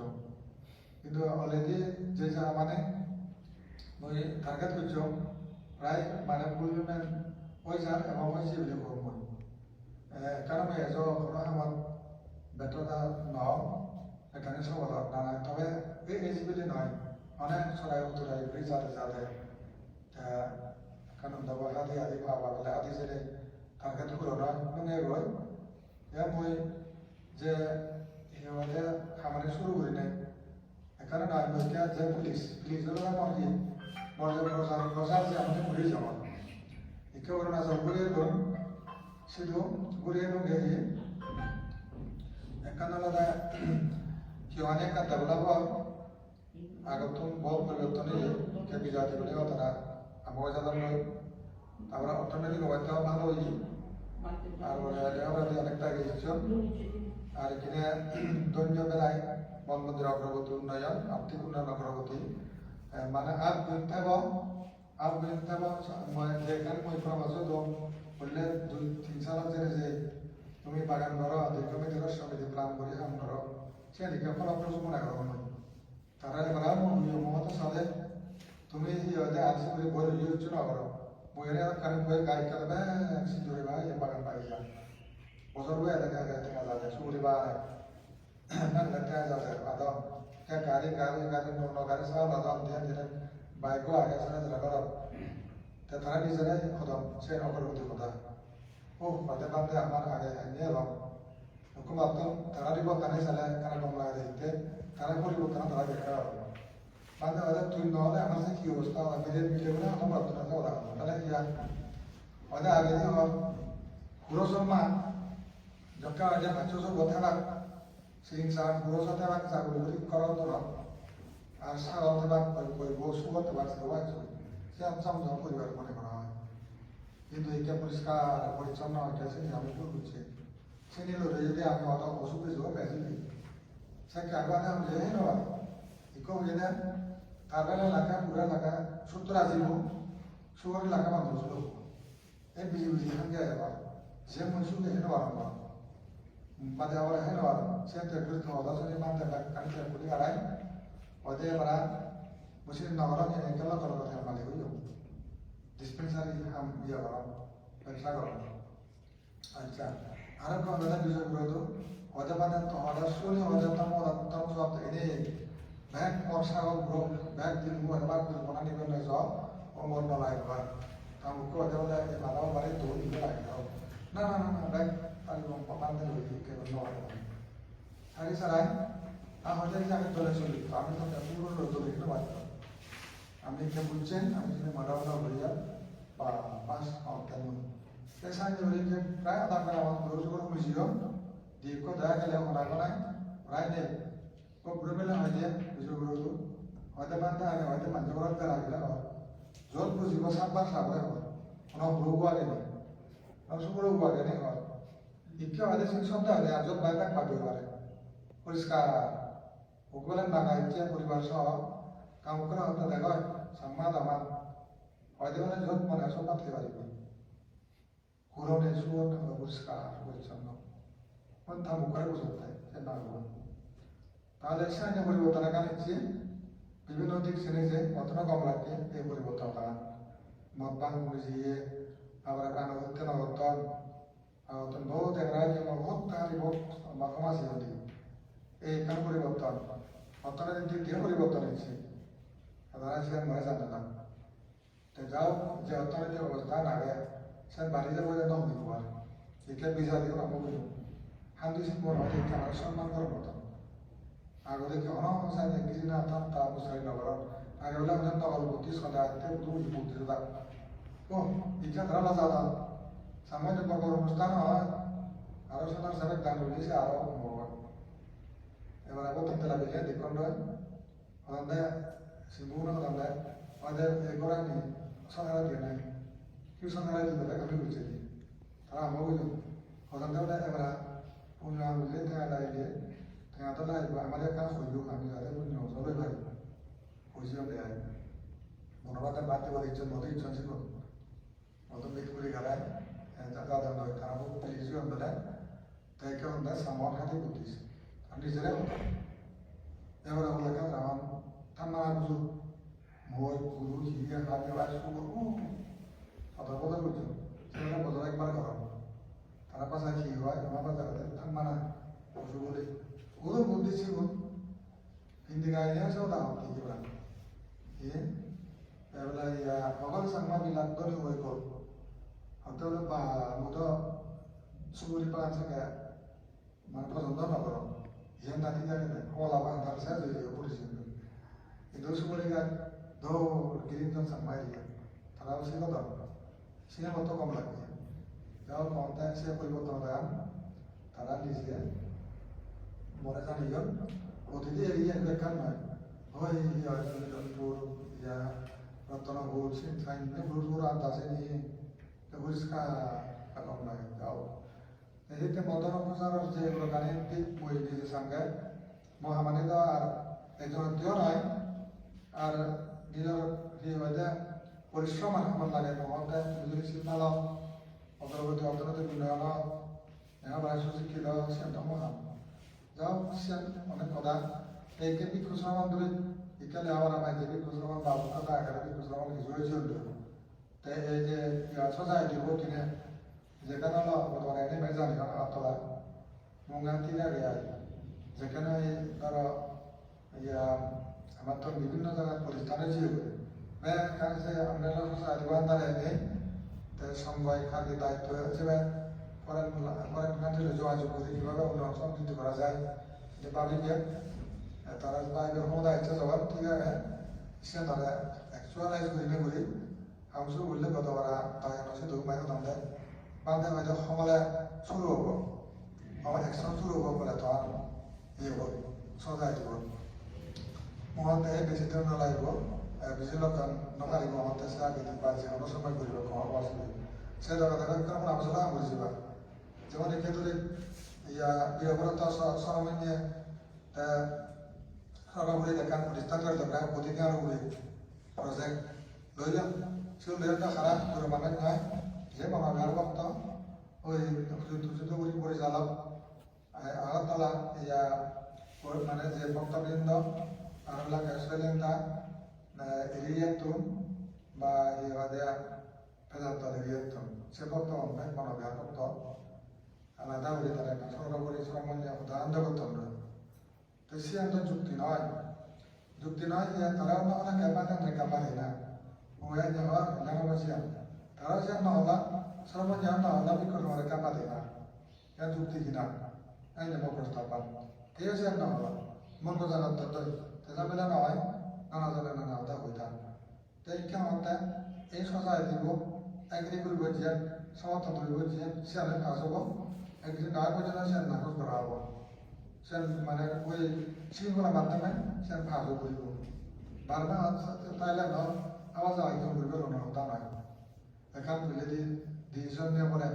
করছো কিন্তু অলরেডি যে জায়গা মানে মই টার্গেট করছো প্রায় মানে ফুলফিলমেন্ট ওই যার এবং ওই যে বলে কম মই কারণ মই এজ কোনো সময় ব্যর্থতা নও এখানে সবল না তবে এই বলে নয় অনেক সরাই উত্তরাই ঘুরে যাতে যাতে কারণ দাবা আদি আদি পাওয়া বলে আদি যেটা টার্গেট করে নয় মানে রয় মই যে হিমালয় খামারে শুরু করি নাই এখানে নয় বলতে যে পুলিশ হলো মর্জি মর্যাদা প্রচার যে আমাদের ঘুরে যাওয়া একে অরুণাচল ঘুরে এলো শুধু ঘুরে এলো গিয়ে এখানে আলাদা কেউ অনেক ডেভেলপার আগতন বল পরিবর্তনে যে বিজাতি বলে তারা আবহাওয়া যাদের নয় তারপরে অর্থনৈতিক অবস্থা ভালো হই আর লেখাপড়াতে অনেকটা এগিয়েছে আর এখানে দৈন্য বেলায় বনমন্দির অগ্রগতি উন্নয়ন আর্থিক উন্নয়ন অগ্রগতি মানে আর বিন থাকব যেখানে মই পরামর্শ দম বললে 2-3 সাল যে তুমি বাগান করো দীর্ঘমেয়াদী সমিতি প্ল্যান করে কাম করো সেদিকে ফলপ্রসূ মনে করো নয় তারা এবার মমত সাথে তুমি আলসি করে বলে ইউজ না করো বইয়ের কারণ বই গাইড করবে সিঁদুরি বা বাগান পাই যা বছর বই দেখা যাবে সুগুলি বা না দেখা যাবে আদম কে গাড়ি গাড়ি সব আদম দিয়ে বাইকও আগে সারা যারা করো তারা নিজেরাই খতম সে অগ্রগতির কথা ও হতে পারতে আমার আগে নিয়ে এলাম হুকুমাত তারা পরিবর্তনে চালে তারা কমলা দিতে তারা পরিবর্তন তারা দেখা পাবে মানে ওদের তুই নহলে আমার যে কি অবস্থা হয় মিলে বলে আমার বর্তমানে ওরা তাহলে ইয়া ওদের আগে দিয়ে হল পুরো সম্মান যখন ওদের বাচ্চা সব কথা রাখ সেই সারা পুরো সাথে আমার চাকরি করার তো আর সারা দেবার বউ সুগত বাড়ছে সে আমসাম পরিবার মনে করা হয় কিন্তু এটা পরিষ্কার পরিচ্ছন্ন এটা সে আমি করছে সে নিল যদি আমি অত অসুখ হয়েছিল বেঁচে সে কারবারে আমি যে নয় ইকো যেটা কারবারে লাগা পুরা লাগা 70-80 সুগর লাগা মানুষ লোক এই বিজি হাঙ্গে যাবা যে মনুষ্য দেখে নেওয়া বাদে আবার হেন সে তো খাওয়া দাওয়া মানতে কানতে পুরি আড়াই ওদের এবার মুসলিম নগর কেলা করার কথা মালিক হইল ডিসপেন্সারি ইয়ে করা ব্যবসা করা আচ্ছা আরো কোনো বিষয় বলতো ওদের মানে তোমাদের শুনি ওদের তম সব এনে ব্যাগ মশাগল গ্রো ব্যাগ দিন এবার বনা নিবে না সব অমর নলাই এবার তামুক ওদের বলে মালাও বাড়ি দৌড় দিতে লাগে না ব্যাগ আমি পান্তে লই কেবল নয় সারি সারাই আমাদের যে আমি চলে চলি তো আমি তো পুরো চলে গেলে বাড়ি আমি কে বুঝছেন আমি যদি মারাওনা হইয়া বা পাঁচ তেমন পেশায় ধরে যে প্রায় আধা করে আমার রোজ করে বুঝিও দীর্ঘ দেখা গেলে মনে করায় প্রায় নেই খুব ঘুরে পেলে হয় যে বুঝে ঘুরে হয়তো বান্ধে আগে হয়তো মাঝে করার বেলা গেলে হয় জল বুঝিব সাতবার সাবরে হয় কোনো ভুলবো আগে নেই শুক্রবো আগে নেই হয় ইকে হয়তো সেই সপ্তাহ হলে আর জল বাইপাক পাবে পারে পরিষ্কার ওগুলো নাগা ইচ্ছে পরিবার সহ কাম করে হয়তো দেখো সম্মান আমার হয়তো মানে যত মনে সব পাতে পারিব ঘুরনে সুর পরিষ্কার পরিচ্ছন্ন পন্থা মুখে বুঝতে সে না তাহলে সেখানে পরিবর্তন কানিচ্ছে বিভিন্ন দিক শ্রেণীতে কতটা কম লাগছে এই পরিবর্তন তারা মতবান বুঝিয়ে আবার গান হতে নগতন বহুত এগরাজ বহুত তাহারি বহুত মাখমাসি হতে এই কান পরিবর্তন অর্থনৈতিক দিক দিয়ে পরিবর্তন হয়েছে তারা সেখানে মনে জানে না তো যাও যে অর্থনৈতিক অবস্থা না গে সে বাড়ি যাবো যে নম দিব আর একে বিজা দিয়ে নাম বুঝব হান্দি শিখব নয় আমার সম্মান করার মতো আগে দেখি অনসাই ইংরেজি না থাম তা মুসারি নগর আগে বলে আমাদের নগর বুদ্ধি সদা আনতে বুদ্ধি বুদ্ধি সদা ও ইচ্ছা ধরা লাজা দাও সামান্য বড় অনুষ্ঠান হয় আরো সোনার সাবেক গান উঠেছে আরো এবার আবার থাকতে লাগে দেখুন রয় হলে সিঙ্গুনা হলে ওদের এগোরা নেই সঙ্গে দিয়ে নাই কেউ সঙ্গে দিতে আমি বুঝছি তারা আমার বুঝুন হলে ওটা এবার পুনঃ বুঝলে দেখা লাগে দেখা তো লাগবে আমাদের কাজ হইব আমি যাদের বুঝি সবাই ভাই বুঝিও দেয় মনোবাদের বাদ দেওয়ার ইচ্ছা মতো ইচ্ছা ছিল মতো মিট করে গেলায় যাতা নয় তারা বুঝিও আমরা তাই কেউ সামন হাতে বুঝিস নিজেরাই হতো এবার বলে কেন আমার ঠান্ডা বুঝু মই গুরু হিগে হাতে বাস কথা কথা বুঝছো সেখানে বছর একবার করা তারা পাশায় কি হয় আমার বাজারে ঠান্ডা না পশু বলে ওরও বলতেছি hindi kaya sa tao di ba ye wala ya bagal sama bilang to ni hoy ko hoto la pa moto suri pa sa ka man pa zondo na ko yan na ti jane hola ba andar sa je ko ri sin e do suri ga do girin to samai ya tara usi ko to sine moto kom lagi jao konta se poriborton ra tara নিজে মরে জানি জন প্রতিটি area বেকার নয় হয় জনপুর ইয়া রত্নপুর সিনসাইন বুরবুর আর দাসে নিয়ে পরিষ্কার কম লাগে যাও এদিকে মদন প্রচার যে গানের দিক বই নিজে সঙ্গে মহামানী তো আর একজন দিও নয় আর নিজের হয়ে পরিশ্রম আমার লাগে মহতে নিজের সিদ্ধাল অগ্রগতি অর্থনৈতিক উন্নয়ন এবার সুশিক্ষিত সিদ্ধান্ত মহান যাও অনেক কথা এই কে বিকুশ্রমণ ধরে ইকালে আমার আমার যে বিকুশ্রমণ বাবু কথা এখানে বিকুশ্রমণ কিছু হয়েছিল তাই এই যে সোসাইটি কিনে যেখানে হলো তোমার এনে মেজানি অথবা মঙ্গান্তি লাগে যেখানে ধরো ইয়া আমার তো বিভিন্ন জায়গায় প্রতিষ্ঠানে ছিল কাছে আমরা সোসাইটি বান্ধারে নেই তাই সমবায় খাদ্য দায়িত্ব হিসেবে ফরেন কান্ট্রিতে যোগাযোগ করে কীভাবে উন্নয়ন সমৃদ্ধি করা যায় যে পাবলিকে তারা বাইরে সমুদায় ইচ্ছা যাওয়ার ঠিক আছে সে তারা অ্যাকচুয়ালাইজ করি হাউস বললে গতবার তাই সে দুমাই হতাম বান্ধে হয়তো সমলে শুরু হব আমার একশন শুরু হব বলে তো আর ইয়ে হল সজাই দিব মহতে বেশি দিন নলাগিব বেশি লোক নকারিব মহতে সে আগে দিন পাইছে অন্য সময় করিব সে জায়গা দেখা কোনো আলোচনা বুঝিবা যেমন এক্ষেত্রে ইয়া বিহবরতা সরমান্যে সরকারি দেখান প্রতিষ্ঠান করে দরকার প্রতিদিন আরো প্রজেক্ট লইলাম সে লইটা খারাপ করে মানে নয় যে মামা গার বক্ত ওই যুদ্ধ করি পরিচালক আগরতলা ইয়া মানে যে বক্তবৃন্দ আর গ্যাসলিনটা এরিয়াতুন বা ইয়া দেয়া ফেজাত এরিয়াতুন সে বক্তব্য মানবিক বক্তব্য আলাদা হয়ে তারা একটা সরকারি শ্রমণীয় উদাহরণ করতাম না তো সে তো যুক্তি নয় যে তারাও না হলে ক্যাপাতেন রেখা পারে না ওয়া যাওয়ার জানাবাসিয়ান তারাও সে না হলা শ্রমণীয় না হলা বিকল্প রেখা পারে না এ যুক্তি কিনা এই নেব প্রস্তাব কেউ সে না হলা মন জানার তো তেজা বেলা নয় নানা জনে নানা আদা হইতাম তো এই কেমন এই সজায় দিব একদিন করব যে সমর্থন করব যে সে আসব একদিন গায়ে পর্যন্ত সে নাকচ করা হব সে মানে ওই শৃঙ্খলার মাধ্যমে সে ভাজও করিব বারবার তাইলে ধর আবার যা একজন করবে রণতা নয় এখান বুঝে ডিসিশন নিয়ে পরে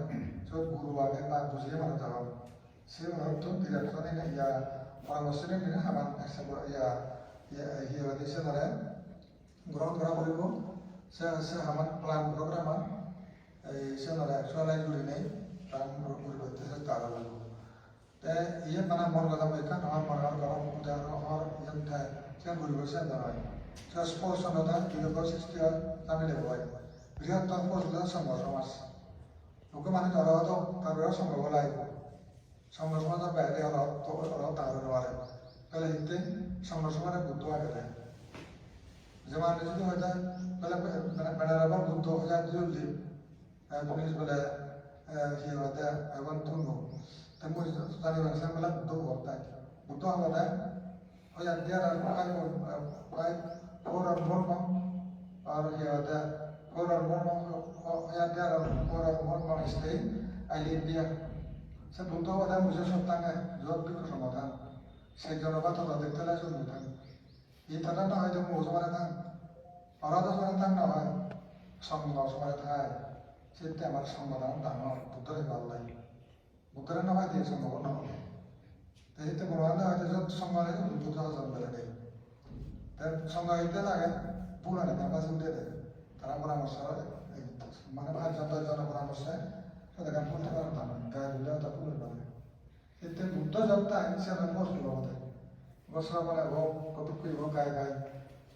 সব গুরু আগে তা বুঝিয়ে মানে যাওয়া সে হয়তো ডিরেকশনে ইয়া পরামর্শ নিয়ে আমার ইয়া সে ধরে গ্রহণ করা করিব সে আমার প্ল্যান প্রোগ্রাম এই সে ধরে অ্যাকচুয়ালাইজ করি নেই প্ল্যান করতে চেষ্টা করব তাই ইয়ে মানে মন কথা এখান আমার মনের গরম উদাহরণ আমার ইয়ে থাকে সে করিব সে ধরে সে স্পর্শনতা বিগত সৃষ্টি হয় আমি দেব বৃহত্তর পরিষদ সংঘ সমাজ লোকে মানে ধরা হতো তারপরেও সম্ভব লাগবে সংঘ সমাজের বাইরে হলো তো তাহলে নোয়ারে তাহলে হিতে সংঘ সমাজের বুদ্ধ আগে দেয় যেমন যদি হয়ে যায় তাহলে বেড়াবার বুদ্ধ হয়ে যায় জলদি পুলিশ বলে কি হতে এখন তুলব তাই মই জানি ভাষা বলে বুদ্ধ হতায় বুদ্ধ হলে হয়ে দেয়ার প্রায় 4 or more months or the 4 or more months there are 4 or more months stay I live there সে বুদ্ধ হতে মুঝে সত্যাঙ্গে জবাব বিক্ষ সমাধান সেই জনবাদ দেখতে লাগে সমাধান এই তারা না হয়তো মৌসুমারে থাক অরাধ সময় থাক না হয় সঙ্গ সময় থাক সেটা আমার সমাধান ডাঙর বুদ্ধরে ভালো লাগে বুদ্ধরে না হয় দিয়ে সম্ভব না হবে এইতে বড় হয়তো যত সময় বুদ্ধ জন্ম বেড়ে সঙ্গ হইতে লাগে পুরানে কাছে উঠে দেয় তারা পরামর্শ মানে 5 জন পরামর্শে সেটা বলতে পারতাম গায়ে দিলে তা পুরো পারে এতে বুদ্ধ জবটা হিসাবে কষ্ট হবে বছর কত কইব গায়ে গায়ে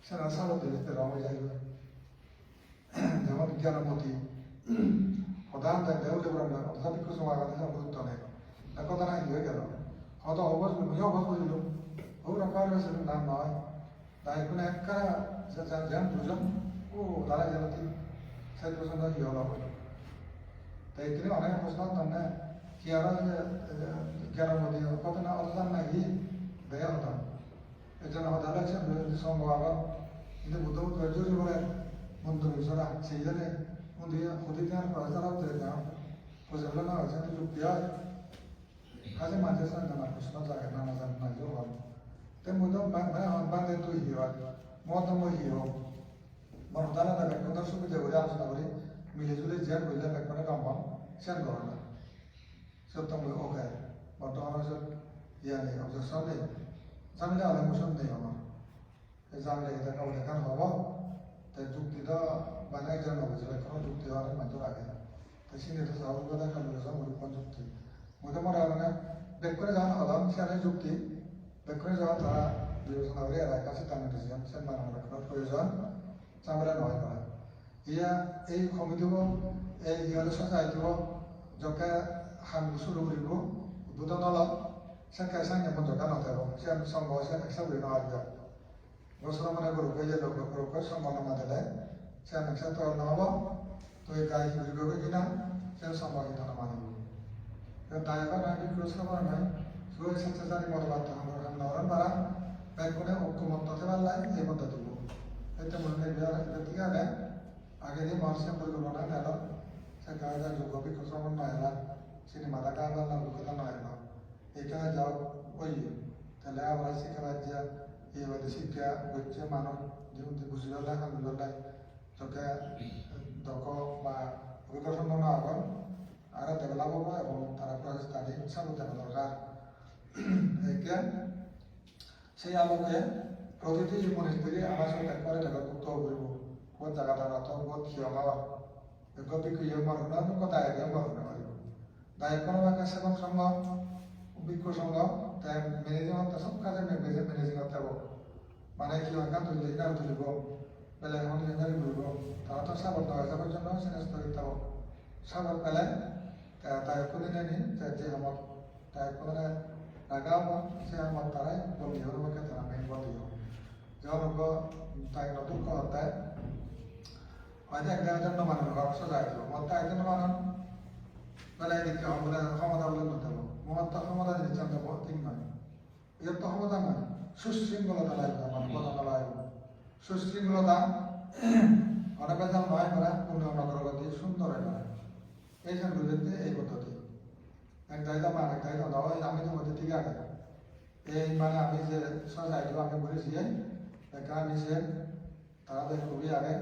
সেনা সালো দিতে রঙে যাইবে যেমন জ্ঞানমতি সদান দেউলে বরাম তথাপি কিছু আগাতে গুরুত্ব নেই কথা নাই হয়ে গেল হয়তো অবশ বুঝে অবশ বুঝিল ও রকার হয়েছে নাম নয় তাই কোনো একটা যেন দুজন ও তারা যেন 60% কি হলো তাই তিনি অনেক প্রশ্ন তার কি আর জ্ঞানমতি কত না অবদান নাকি দেয়া হতাম এর জন্য হতাল আছে সম্ভব আবার কিন্তু বুদ্ধ জরুরি বলে বন্ধু বিষয়টা সেই জন্য হদিতে আর পয়সারাও দেয় পয়সাগুলো না হয়েছে যুক্তি হয় কাজে মাঝে সাথে না প্রশ্ন জায়গা না জান না যে হল তাই মুদ্দ বান্ধে তুই হিও মতম হিও মরদানা না ব্যাকরণ সুবিধা করে আলোচনা করি মিলে জুলে যে বললে ব্যাকরণে কম্পাম সেন করে না সত্য ওকে বর্তমান ইয়া নেই অবজেকশন নেই জানলে অনেক মোশন নেই আমার এই জানলে এটা কাউ দেখান হব তাই যুক্তিটা বানাই যেন হবে যে কোনো যুক্তি অনেক মানুষ আগে তাই সিনেটা সাহস কথা খালি কোন যুক্তি মোটামুটি মানে বেক করে যাওয়া হলাম সেখানে যুক্তি বেক করে যাওয়া তারা বিবেচনা করে এর কাছে টানে ডিসিশন সে মানব রাখার প্রয়োজন চামড়া নয় করা ইয়া এই কমিটিব এই ইহলে সচাইটিব যকে হাম শুরু করিব উদ্বোধন হল সে কেসা নেপন জকা নথাব সে সম্ভব সে একশো বই নহাব বছর মানে গরুকে যে গরুকে সম্ভাবনা দিলে সে একশো তৈরি নহব তো এই গাই ঘুরিবে কিনা সে সম্ভাবিত মানিব দায়বা নাই বিক্রয় করা নয় সুযোগ স্বেচ্ছাচারী মতবাদ নরম বাড়া ব্যাংকনে ঐক্যমত হতে পারলাই এই পদ্ধতি এতে মনে ব্যক্তি আগে আগে যে মানুষের পরিকল্পনা নেল সে গায়ে যোগ্য বিক্রয় নয় এলা সিনেমা দেখা আবার অভিজ্ঞতা নয় এলা এখানে যাও ওই তাহলে আমরা শিক্ষা যে এইভাবে শিক্ষা হচ্ছে মানব যেমন বুঝি পেলাই হামি পেলাই তোকে দক্ষ বা অভিজ্ঞতা সম্পন্ন আবার আরো ডেভেলপ হবো এবং তারা স্টাডি সাপোর্ট দেওয়া দরকার একে সেই আলোকে প্রতিটি মনিস্ট্রি আমার সঙ্গে করে ডেভেলপভুক্ত করব কোন জায়গাটা রাত বহুত ক্ষীয় হওয়ার গতি ক্ষীয় মারুন কথা আগে মারুন পারিব দায়িত্ব বাক্য সেবক সংঘ অভিজ্ঞ সংঘ তাই ম্যানেজিং সব কাজে ম্যানেজিং থাকব মানে কি হয় কান তুলি না তুলিব বেলেগ এখন লেখারি করব তারা তো সাপোর্ট দেওয়া যাবার জন্য সিনেস্ট করে থাকব সাপোর্ট পেলে তাই কোনদিনে নি যে আমার তাই কোনদিনে লাগাব সে আমার তারাই বলি হরবাকে তারা মেন বলি যখন তাই নতুন কথা হয়তো একজন মানুষ অবশ্য যায় মত একজন মানুষ বেলা এদিকে বলে ক্ষমতা বলে করতে হবে মত ক্ষমতা দিচ্ছে আমরা ঠিক নয় এর তো ক্ষমতা নয় সুশৃঙ্খলতা লাগবে আমার কথা লাগবে সুশৃঙ্খলতা অনেক বেজাল নয় করা পূর্ণ অগ্রগতি সুন্দর করা এই সংস্কৃতিতে এই পদ্ধতি এক দায়িত্ব মানে এক দায়িত্ব দাও আমি তো মধ্যে ঠিক আছে এই মানে আমি যে সোসাইটি আমি ঘুরেছি আমি সে তাদের খুবই আগে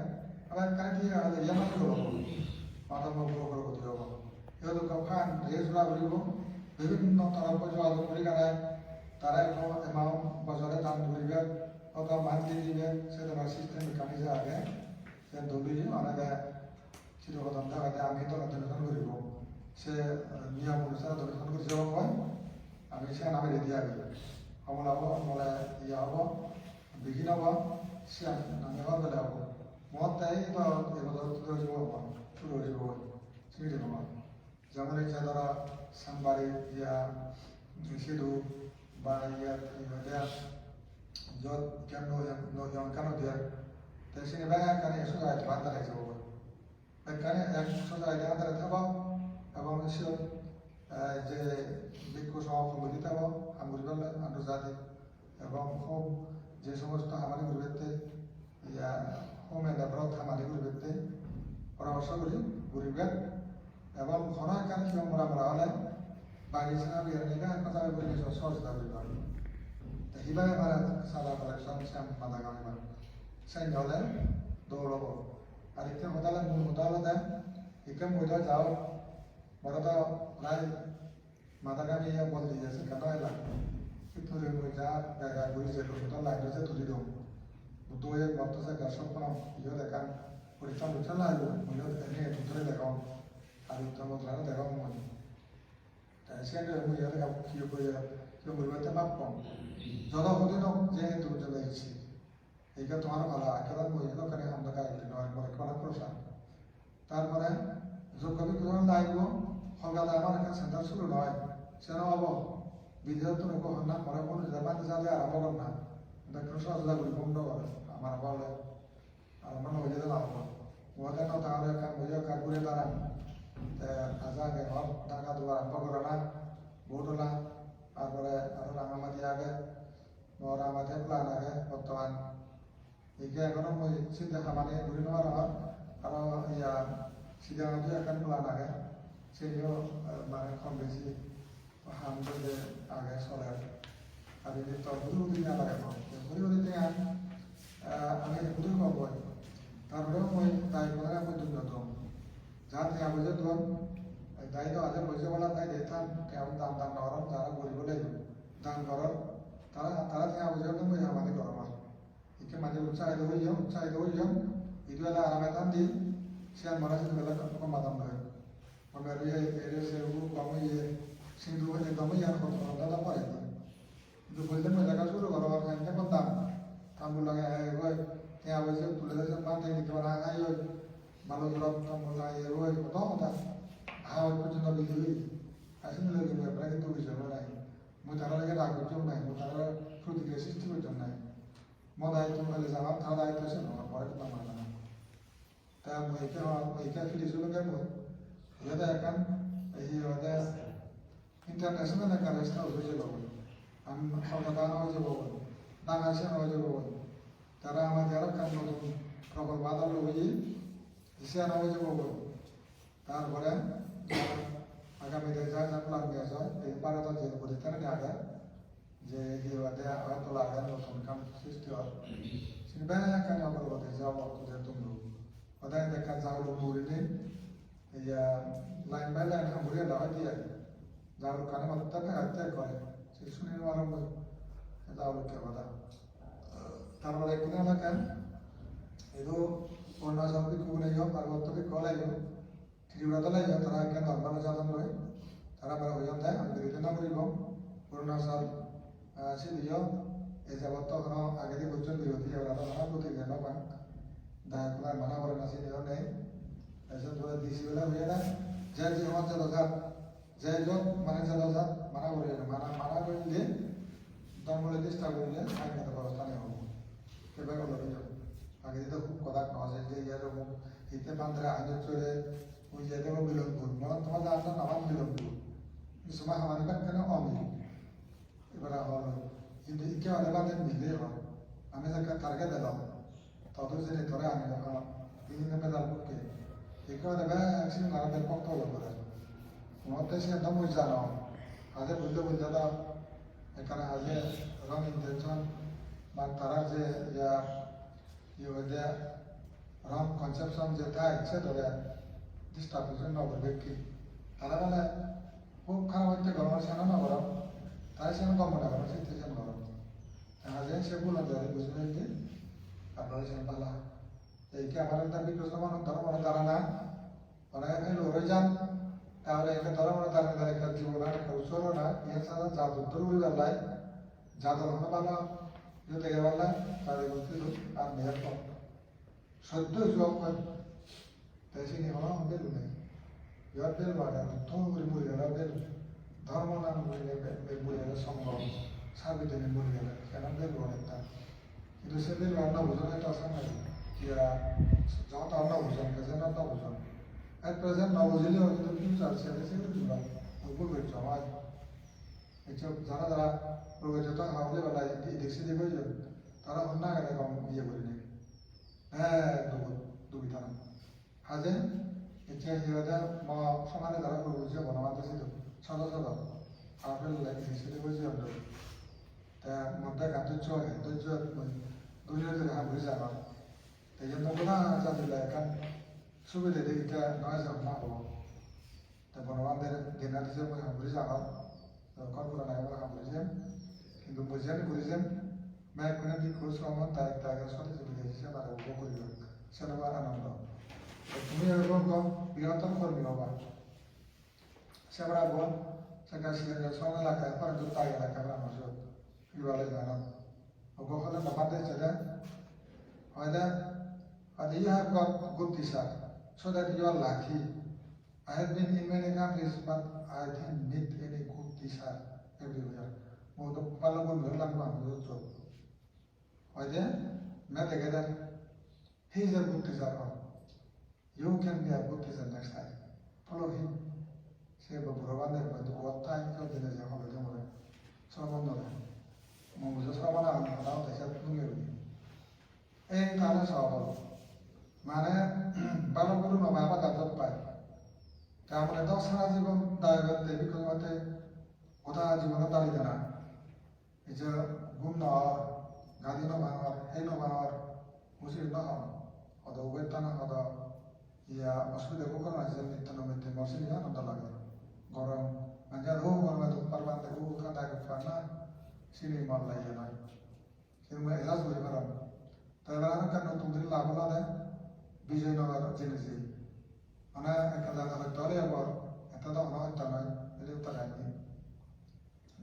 আবার কানে ঠিক আছে ইয়ে মাত্র হবো মাথা মুখ অগ্রগতি হবো এগুলো কখন রেজুলা করিব বিভিন্ন তরফ যোগাযোগ করি কারণে তারা এমাও বছরে দাম ধরিবে অথবা মান্থলি দিবে সে তোমার সিস্টেম কামিজে আগে সে ধরি অনেকে চিরকথন থাকাতে আমি তো দর্শন করিব সে নিয়ম অনুসারে দর্শন করে যাব হয় আমি সে নামে রেডি আগে সমল হব মলে ইয়া হব বিঘিন হব সে নামে হওয়ার বেলা হব মত তাই তো এবছর যাব শুরু হয়ে যাব চিনি দেব যেমন ইচ্ছা ধরা সামবাড়ি ইয়া সিধু বা ইয়া যত কেন কেন দিয়ে তাই সিনে ব্যাগ কানে সোসাইটি বান্ধা লাগছে এখানে এক সোসাইটি আন্দারে থাকব এবং যে বিক্ষু সমাপতি থাকব আঙ্গুরি বললে আন্তর্জাতিক এবং হোম যে সমস্ত হামারি গুরুবেতে হোম এলাকার হামারি গুরুবেতে পরামর্শ করি গুরিবেন এবং ঘন এখানে কিয় মরা মরা হলে বাগিচানা বিয়ারনিকা কথা বলে সহজতা করি পারবে হিবাগে মারা সাদা কালেকশন শ্যাম মাদা গানে মারা সেই হলে দৌড়ব আর ইকে হতালে মূল হতালে দেন ইকে মুইটা যাও বড়টা প্রায় মাথা গানি বল দিয়েছে কেন এলাম কিন্তু মুই যা জায়গা ঘুরি যে লোকটা লাইনে যে তুলি দেব দুয়ে বর্তসে গাছন পাম ইয়ে দেখান পরীক্ষা পরীক্ষা লাগলো মুইও এনে ধরে দেখাও আর উত্তম ধরে দেখাও মই তাই সে মুই ইয়ে দেখা কি করে কেউ মরিবাতে মাপ কম যত হদিন যে তুমি চলে গেছি এইটা তোমার ভালো একেবারে মই ওখানে আমরা গাইলি নয় মনে করা প্রসাদ তারপরে যোগ্য বিক্রম লাগব হলগাদা আমার একটা সেন্টার শুরু নয় সেন হব বিদ্যুৎ তুমি কখন না পরে মনে যাবে যাবে আরম্ভ কর না দেখো সহজগুলি বন্ধ করে আমার বলে আরম্ভ হয়ে যেতে লাগবো ওদের না তাহলে একটা বুঝে কাকুরে দাঁড়ান আজাকে হল ঢাকা দেওয়া আরম্ভ করে না ভোটলা তারপরে আরো রাঙামাটি আগে রাঙামাটি প্লান আগে বর্তমান এইকে এখনো মই চিন্তা খামানে ঘুরে নেওয়ার হয় আরো ইয়া সিদ্ধান্ত এখন প্লান আগে সেটিও মানে কম বেশি হামদের যে আগে চলে আর এই তো ঘুরে ঘুরে না লাগে ঘুরে ঘুরে আমি ঘুরে পাবো তারপরেও মই তাই করে আমি দুর্নত যাতে আমি যে ধর তাই তো আজ বসে বলা তাই দেখতাম কেমন দাম দাম নরম যারা গরিব দান করর তারা তারা যে আবশ্যক মই আমাদের করবা একে মাঝে উৎসাহিত হই যাও ইদু এলা আরামে দান দি সিয়ান মারা সিদু এলা কম বাদাম নয় মনে এর সে কম ইয়ে সিন্ধু হয়ে কম ইয়ার কত দাদা পরে কিন্তু বলতে মই দেখা শুরু করো এখানে কোন দাম কামুল লাগে এগোয় তে আবশ্যক তুলে দেয় বান থেকে নিতে পারা আই ভালো জবাব কামুল লাগে এগোয় কত কথা হাওয়া পর্যন্ত বিধি আসলে লোক ব্যাপারে কিন্তু বিষয় নাই মই তারা লাগে রাগ করছো নাই মই তারা প্রতিক্রিয়া সৃষ্টি করছো নাই মদাই তুমি বলে যাওয়ার তারা দায়িত্ব আছে না পরে তো আমার না তা মই ফিলিস লোকের মই এটা এখন এই ওদের ইন্টারন্যাশনাল একটা রেস্ট হাউস হয়েছে বাবু আমি কলকাতা হয়েছে বাবু বাংলাদেশে হয়েছে বাবু তারা আমাদের আরো কাজ নতুন প্রকল্প আদাল হয়েছে এশিয়ান হয়েছে বাবু তারপরে আগামীতে যা যা প্ল্যান নিয়ে আসা এই ভারতের যে প্রতিষ্ঠানে আগে যে হয়তো লাগে নতুন কাম সৃষ্টি হয় সেটা কেন বলতে যাব তোদের তোমরা ওদের দেখা যাও মুড়িনি এই লাইন বাই লাইন মুড়িয়ে দেওয়া দিয়ে যাও কানে মাত্রা হাতে করে সেই শুনে আরম্ভ যাও কে কথা তারপরে কিনা এলাকায় ಇದು অরুণাচল কুবুলাইও পার্বত্য কলাইও ত্রিপুরাতলাইও তারা এখানে ধর্মানো সাধন করে তারা বেড়া হয়ে যায় আমি বিবেচনা করিব অরুণাচল সিদিও এই যাবত তখন আগে দিয়ে বুঝছেন বিরোধী এবার তারা প্রতিক্রিয়া পান দায় খোলার মানা করে না সিদিও নেই এসব ধরে দিছি বেলা হয়ে যায় যে যে আমার চালসাত যে যত মানে চালসাত মানা করে মানা করলে ধর্মলে চেষ্টা করলে আইনগত ব্যবস্থা নেওয়া হবো এবার হলো আগে তো খুব কথা কওয়া যায় যে এরকম ইতে বান্ধরা আইন চলে ওই যেতে বিলম্বুর মানে তোমার জানতো নামান বিলম্বুর এই সময় আমার কেন অমিল এবার হল কিন্তু ইকে অনেক বান্ধে মিলে হয় আমি যাকে তারকে দিলাম তত যে ধরে আনি রাখা বিভিন্ন পেদাল বুকে একে অনেক একদিন নারাদের পক্ষ করে মতে সে একদম ওই জানো আজে বুঝতে বুঝতে দাও এখানে আজে রং ইন্টেনশন বা তারা যে ইয়ে রং কনসেপশন যে থাকে সে ধরে ডিস্টার্বেশন নগর ব্যক্তি তারা মানে খুব খারাপ হচ্ছে গরমের সেনা না গরম তাই সেনা কম না গরম সিচুয়েশন গরম আজে সে বলে ধরে বুঝবে যে আপনার সে পালা এইকে আমার একটা বিকৃষ্ট মানুষ ধরো মনে তারা না অনেক লড়ে যান তাহলে একে ধরো মনে তারা তারা একটা জীবন একটা উৎসর্গ না ইয়ে ছাড়া জাদু তোর উড়ে বেলায় জাদু হলো ভালো যদি দেখে বেলায় তাদের বলতে আর মেয়ের কম সদ্য জব তাই সে নিয়ে হলো আমাদের নেই ইয়ার বেল বাড়ে থম করে মরে গেল বেল ধর্ম নাম মরে গেলে সম্ভব সাবিতে মরে গেলে কেন বেল অনেকটা কিন্তু সে বেল অন্য ভোজন একটা আছে না ইয়া যত অন্য ভোজন প্রেজেন্ট অন্য ভোজন আর প্রেজেন্ট ন বুঝলেও কিন্তু ফিউচার সেটা সেটা দিবা উপর বেড়ে সমাজ এইসব যারা যারা প্রয়োজিত হাওলে বেলায় দেখছি দেখে তারা অন্য আগে কম ইয়ে করে নেই হ্যাঁ দুবিধা না হাজে ইচ্ছা হিরোদা মা সমানে যারা প্রভুজি বনমাতা ছিল সদ সদ আপেল লাগে সেটা বুঝি আমরা তা মধ্যে গাতুচ্ছ ধৈর্য দুনিয়া ধরে হাম বুঝে আমার এই জন্য কোনা চাঁদিলে এখন সুবিধা দেখি নয় যাব না হবো তা বনমাদের দিনা দিছে মই হাম বুঝে আমার কল্পনা নাই আমার হাম বুঝে কিন্তু বুঝেন मैं कोने भी खुश हूँ ताकि ताकि सोते से भी जैसे हमारे वो कोई लोग सर्व आनंद तो तुम्हें अगर को बिहार कर भी होगा सेवरा बोल Saka siya songa la ka par du ta la ka ra mo so riwale na ogo khala na pate chada oida and you have got good t-shirt so that you are lucky. I have been in many countries but I didn't meet any good t-shirt everywhere. Mo to pala ko mo lang ma mo to oida मैं देखे that he is a good teacher. You can be a good teacher next time. Follow him. Say, but Buravanda, but what time you did as a holiday. So I'm not. Moses Ramana, now they said, A Tana Saval. Mana Balaguru Mama got by. Tamara does Hazibum diver, they become what a Jimana Daligana. It's a Gumna, Gadino Manor, Heno Manor, Musil Baham, or the Wetana or the Australia Coconut is a Tanomet Morsilia and the Lager. Goram, and then who were the Parvan, the Google contact Fana, Sini Malaya. Sima Elas Vivaram. Tavana cannot do the Lavala, Vision of Genesis. Anna Ekada Victoria war, at the Donna Tana, the Tarani.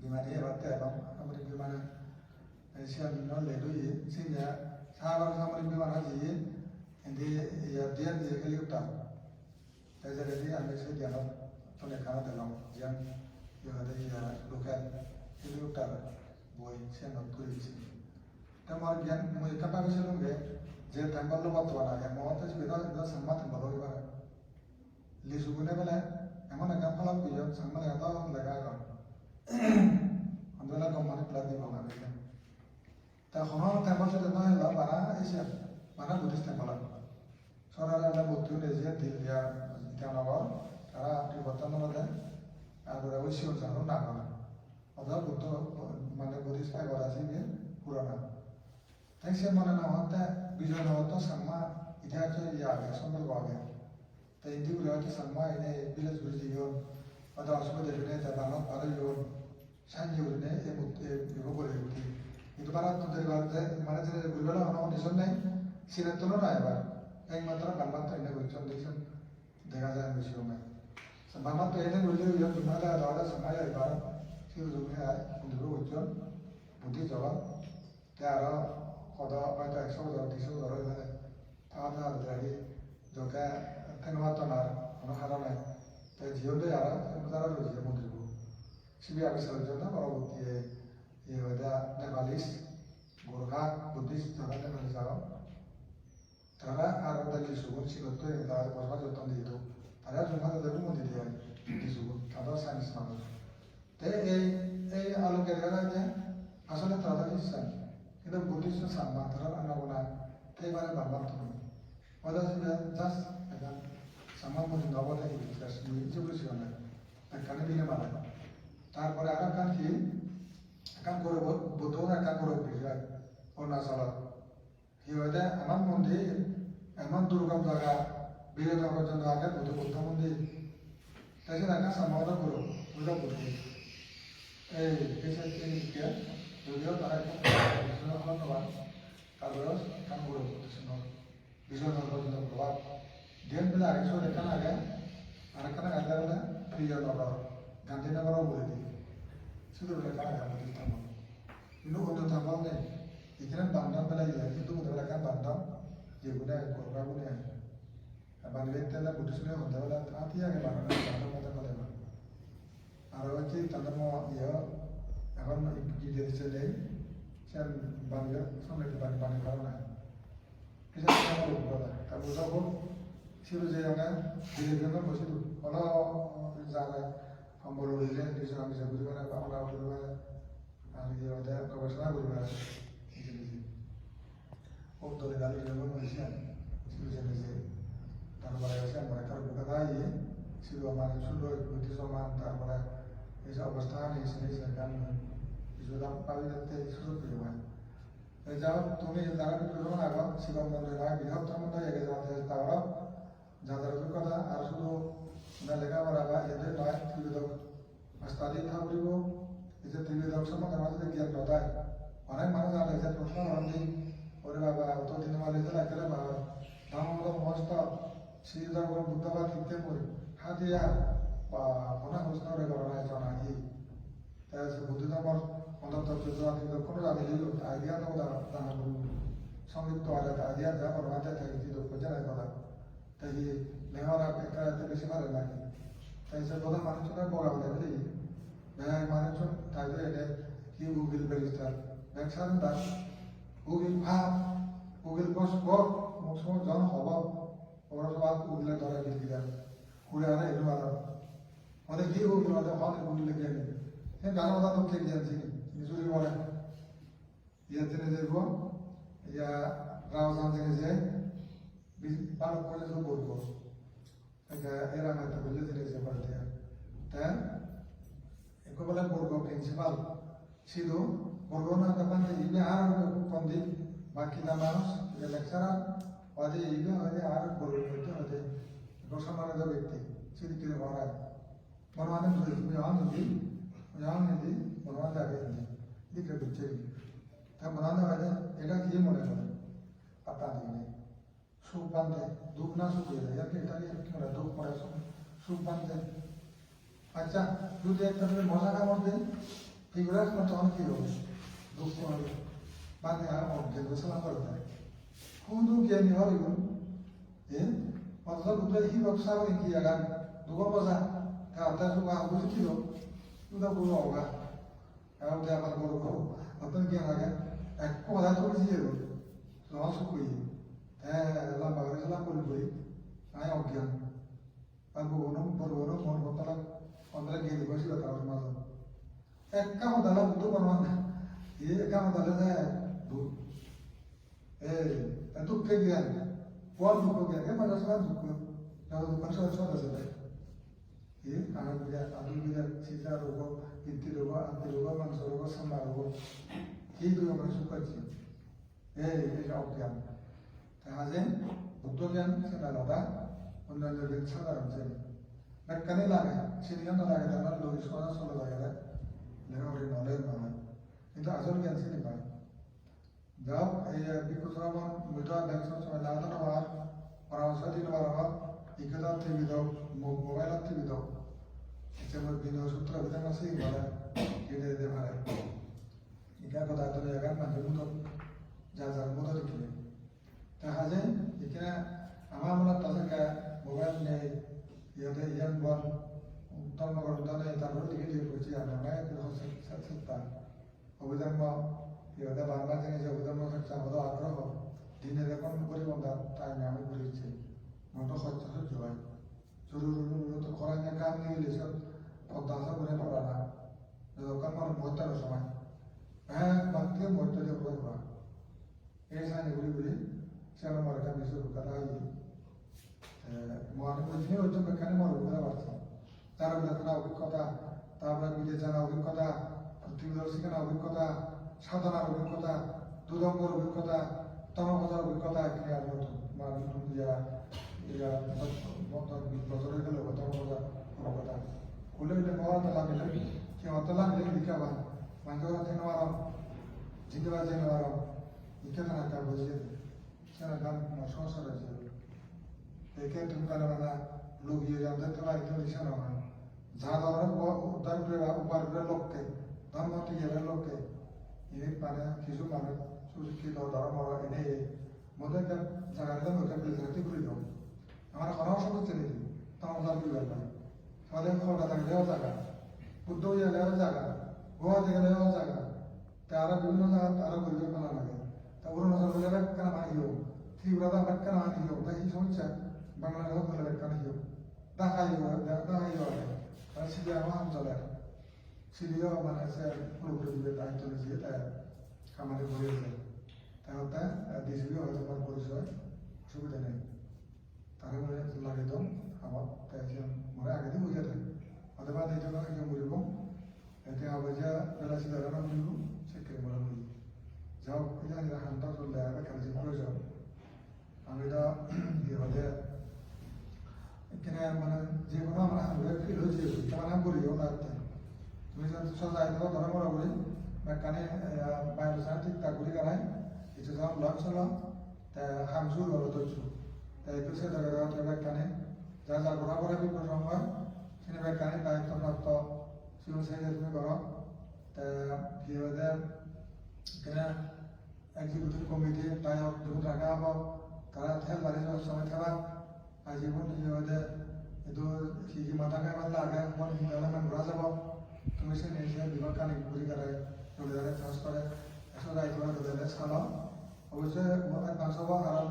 The Mania Vatella, Amri Bimana, Asian no Ledu, Senior, Savar Samari Bimanazi, and the dear the Galiuta. As a lady, I may say the other. To the Canada long, young, you are the local, you look at boy, send up to it. Tamar young, we come back to the Jet Temple of Watwana, and Montes without some matter below. Lisubunevela, among a couple of billions, some money about the Gagon. And then I come on bloody on American. The Hono Temple to the Nile, Bara is a Mana Buddhist temple. So I have about 2 days yet till they are Tanawar. After Batamada, I would wish you on Nagana. Although Buddha Manabuddhist, I was in Purana. Thanks a Manana, Vision Auto Sama, it actually Yaga, some of Waga. The Indian Sama in a village with you, but also the Veneta Bana Parayon, San Yurine, Yoguti. It was to the manager Gurula on his own name, Sinatono Naiva, and Matra Bamata in a condition, the Gaza and Vishoma. Mama to any will you have Mala Rada Samaya Ibar, she was only on the road, John, Buddhism, Tara, Oda, Bata, Exoda, Tiso, or Tana, Draghi, Joka, Tenwatana, on Harana, the Giodara, and Zara was the Mundribu. She be a surgeon or the Nepalese, Gurkha, Buddhist, Tara, Tara, Arada, she got to it, that was what on the I have another room in the other science knowledge. They allocate as a tradition. In the Buddhist Samatra and Avana, they were a Bambatun. Others just someone who knows what it is, Jerusalem, the Canadian Mother. Tarpara can he can go to Budona, can go to Bria or Nasala. He was there among Monday, among Durgam. Biar apa contoh agar butuh mundi. Tapi nak sama orang guru, muda butuh. Kisah ini dia, beliau tak ada semua orang tua. Kalau kan guru butuh semua. Bisa orang butuh keluar. Dia bila esok dekan aja, anak-anak ada mana? Pria orang, ganti nama orang boleh. Sudah dekan aja butuh tamu. Ini untuk tamu ni, ikan bandam bila ya, itu muda kan bandam. Dia guna korban guna. Bangetela Buddhism on the Atia and Banana. Arawati, Tanamo, Avan Giddy, Sam Banga, some of the Banana. He's a brother. Tabuzabo, she was a young man, he remember was to follow Zara from Borolia, this one is a good one, and you are there, Kavasana. Oh, the Dali remember is Malaysia mereka berkata ini sudah mana sudah Buddhis zaman terpara is Augustana is kan sudah paling nanti sudah pilih. Jauh tumi jangan pilih apa sih kalau mau lagi bihak tamu dah ya kita tahu jadar itu kata harus tu mereka berapa ya deh naik pilih dok astadi tahu ribu itu pilih dok sama kan masih dia berada orang mana jangan lihat pertama orang di orang apa atau di mana itu lagi lah tamu orang most Sridhar Buddha Tikte Puri, Hadia, মনে হোসনারে গণনায় জানাই তাই বুদ্ধ ধর্মর অন্তত জাতি কোনো জাতি idea তো জানা সংযুক্ত আইডিয়া যা করবাতে থাকে যে জানাই কথা তাই লেখারা একটা বেশি ভালো লাগে তাই সে বোধ মানুষজনের বড় হলে মানুষজন তাদের এনে কি গুগল বেরিস্টার ব্যবসান দাস গুগল ভাব গুগল বস বক মৌসুম জন হব ওরা সব গুগলে ধরে গিয়ে ঘুরে আনে এলো আলো আমাদের কি গুগল আমাদের হলে গুগলে গিয়ে নেই হ্যাঁ গান কথা তো ঠিক জানছি নিজুরি বলে ইয়ে জেনে যাইব ইয়া রাও জান জেনে যায় বারো করে তো বলবো এরা না তো বললে জেনে যে বলতে তাই একবারে বলবো প্রিন্সিপাল সিধু বলবো না তখন ইবে আর কম দিন বাকি না মানুষ লেকচারার ওদের ইবে হয়ে আর বলবো হতে সম্মানিত ব্যক্তি সিদ্দিকের মহারাজ মনোমানে হিন্দি মনোমান যাবে হিন্দি দিকে বুঝছে তাই মনাতে হয় এটা কি মনে করে পাতা দিয়ে সুখ বান্ধে দুঃখ না সুখ হয়ে যায় এটা কি করে দুঃখ পড়ে সুখ বান্ধে আচ্ছা যদি একটা মশাকার মধ্যে ফিগুরার তখন কি হবে দুঃখ হবে বান্ধে আর অজ্ঞান গোসলা করে দেয় খুব জ্ঞানী হল এগুলো অথচ দুটো হি ব্যবসা করে কি আগাম দুগো মজা তা অর্থাৎ বুঝি ছিল দুটো পুরো অগা এবং আমার বড় করো আপনার জ্ঞান আগে এক কথা তো বুঝি যাবো রহস্য করি হ্যাঁ লম্বা করে সালাম বলি আয় অজ্ঞান আর বলবো মন বতলা অন্তরে জ্ঞানী বসি কথা মাঝে এক কাম দালা দুটো বানান এই কাম দালা যায় দুধ এই দুঃখে জ্ঞান কোন দুঃখ জ্ঞান মানুষ দুঃখ দুঃখ সব আছে ये आलू सीधा रोग पित्ती रोग अंति रोग मांस रोग संभा रोग ये तो हमारे सुपर जी ये अज्ञान ताजे बुद्ध ज्ञान से ना लादा उन्हें जो विचार आरंभ से मैं कने लागे सीनियर ना लागे तो ना लोग इसको ना सोलो लागे ना लेकिन और नॉलेज ना है इतना असल ज्ञान से नहीं पाए जब ये बिकुसरा वन मुद्दा बैंक्स में लादा ना वार और औषधि ना वार इकदा थे विदो मोबाइल थे विदो যেমন বিনা সূত্র বিধান আছে বলে কেটে দিতে পারে এটা কথা তো জায়গা মানে মতো যা যার মতো লিখে দেখা যায় এখানে আমার মনে তাদেরকে মোবাইল নেই ইয়াতে ইয়ান বল ধর্মগত দলে তারপরে লিখে দিয়ে করছি আমরা সত্তা অভিধর্ম ইয়াতে বাংলা জিনিস অভিধর্ম সত্তা হলো আগ্রহ দিনে এখন পরিবর্তন তাই আমি বলেছি মতো সহ্য হয় জরুরি তো করা যায় কাম নিয়ে গেলে সব পদ্মাসা করে পড়া না যখন আমার মহত্তার সময় হ্যাঁ বাকি মহত্তা দিয়ে পড়া এই সাইনে ঘুরি সে আমার একটা বিষয় কথা মহানবী হচ্ছে এখানে আমার অভিজ্ঞতা বাড়ছে তার অভিজ্ঞতা অভিজ্ঞতা তারপরে বিদেশ জানা অভিজ্ঞতা পৃথিবীদর্শী কেনা অভিজ্ঞতা সাধনার অভিজ্ঞতা দুরঙ্গর অভিজ্ঞতা তনকথার অভিজ্ঞতা ক্রিয়ার মতো মানুষ বছরের গেল তনকথা অভিজ্ঞতা খুলে দিলে পাওয়া তো লাগলে কেউ অত লাগলে লিখাবা মানুষের থেকে নেওয়ার জিজ্ঞাসা যে নেওয়ার লিখে না একটা বুঝিয়ে সেটা গান সমস্যা রয়েছে একে তুমি কারো না লোক ইয়ে জানতে তো একদম লিখে নেওয়া যা ধরনের উদ্ধার করে উপার করে লোককে ধর্ম টিকে লোককে এই মানে কিছু মানুষ সুশিক্ষিত ধর্ম এনে মধ্যে জায়গা দিলাম ওইটা প্লেজারটি করে দাও আমার খরাও সব চেনে দিই তখন তার কি ব্যাপার আমাদের খরটা থাকলেও জায়গা বুদ্ধ হয়ে গেলেও জায়গা গোয়া থেকে গেলেও জায়গা তারা বিভিন্ন জায়গা আরো পরিবেশ বানা লাগে তা অরুণাচল বলে ব্যাখ্যা মাহিও ত্রিপুরা ব্যাখ্যা মাহিও তাই এই সমস্যা বাংলাদেশ বলে ব্যাখ্যা মাহিও দেখাইও আর সিরিয়া অঞ্চলে সিরিয়া মানে সে পুরোপুরি দিবে দায়িত্ব নিয়ে তাই খামারে ঘুরে যায় তাহলে দিশবিও হয়তো আমার পরিচয় অসুবিধা নেই তাহলে মনে লাগে তো আমার তাই মনে আগে দিয়ে বুঝে থাকে অথবা এই জন্য কেউ বলব এতে হবে যে বেলা ছিল না বলব সে কে মনে বলি যাও জানি না হান্তা চললে আর কাছে প্রয়োজন আমি তো ইয়ে হলে এখানে মানে যে কোনো আমরা ফিল হয়েছে তেমন আমি বলিও লাগতে তুমি যদি সজাই দেবো ধরা মনে বলি বা কানে বাইরে সাথে তা ঘুরি কারাই কিছু যখন লঞ্চ হলো তা হামসু হলো দইছু তাই তো সে জায়গায় কানে যা যা ঘোরাঘোরা বিপদ সময় তিনি বেকানি দায়িত্বপ্রাপ্ত সিভিল সেক্রেটারি করো ভিওদের এখানে এক্সিকিউটিভ কমিটি দায়ক যখন রাখা হব তারা থেল বাড়ি সময় থাকা আজীবন ভিওদের itu sisi mata kayak mana lagi, mau tinggalnya main berasa boh, tumisnya nih sih di bawah kan ibu beri kare, udah ada transport, esok ada itu ada ada skala, abisnya mau kan bangsa boh harap,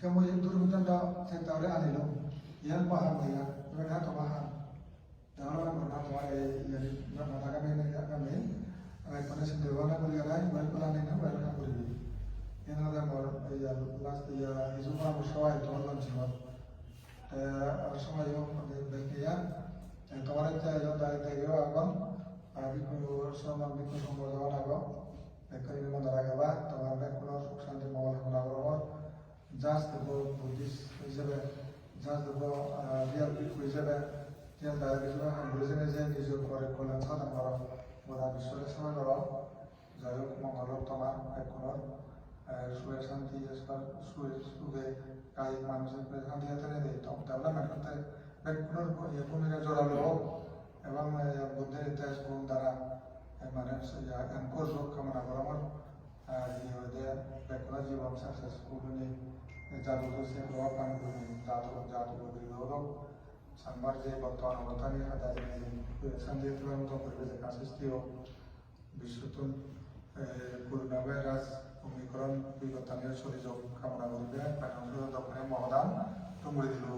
kamu yang turun hujan dah, saya tahu deh aneh loh, yang paham ya, mereka tuh paham, jangan orang pernah tuh jadi mata kami ini kami, agak pada sendirian aku lihat aja, baru pelan ini baru aku beri, yang ada mau ya last ya itu pernah musuh itu orang jimat. সময় ব্যক্তিরা তোমার দায়িত্ব আগম সমান বিক্ষু সম্বোধন আগ ব্যক্তি মনে রাখবা তোমার কোনো সুখ শান্তি মঙ্গল কামনা করব জাজ দেব বুদ্ধিস্ট হিসেবে জাজ দেব রিয়াল বিক্ষু হিসেবে রিয়াল দায়িত্ব হিসেবে বুঝে যে নিজের ঘরে কল্যাণ সাধন করো গোটা বিশ্বরে সেবা করো যাই হোক মঙ্গল তোমার এখনো সুখে শান্তি সুখে কায়িক মানসিক শান্তি হাতে দেয় ডেভেলপমেন্ট করতে ব্যক্তির ভূমিকা জোরালো এবং বুদ্ধির ইতিহাস গুণ দ্বারা মানে এনকোর্স হোক কামনা করার ব্যক্তির জীবন সাকসেসফুল জাদু সে প্রভাব পান জাদু বিরোধক সাংবার যে বর্তমান অবস্থানে শান্তি মতো পরিবেশে সৃষ্টি হোক বিশ্বতুন করোনা ভাইরাস অমিক্রণ বিগতানীয় শরীর কামনা করিবে দক্ষিণে মহদান তুমুরি দিল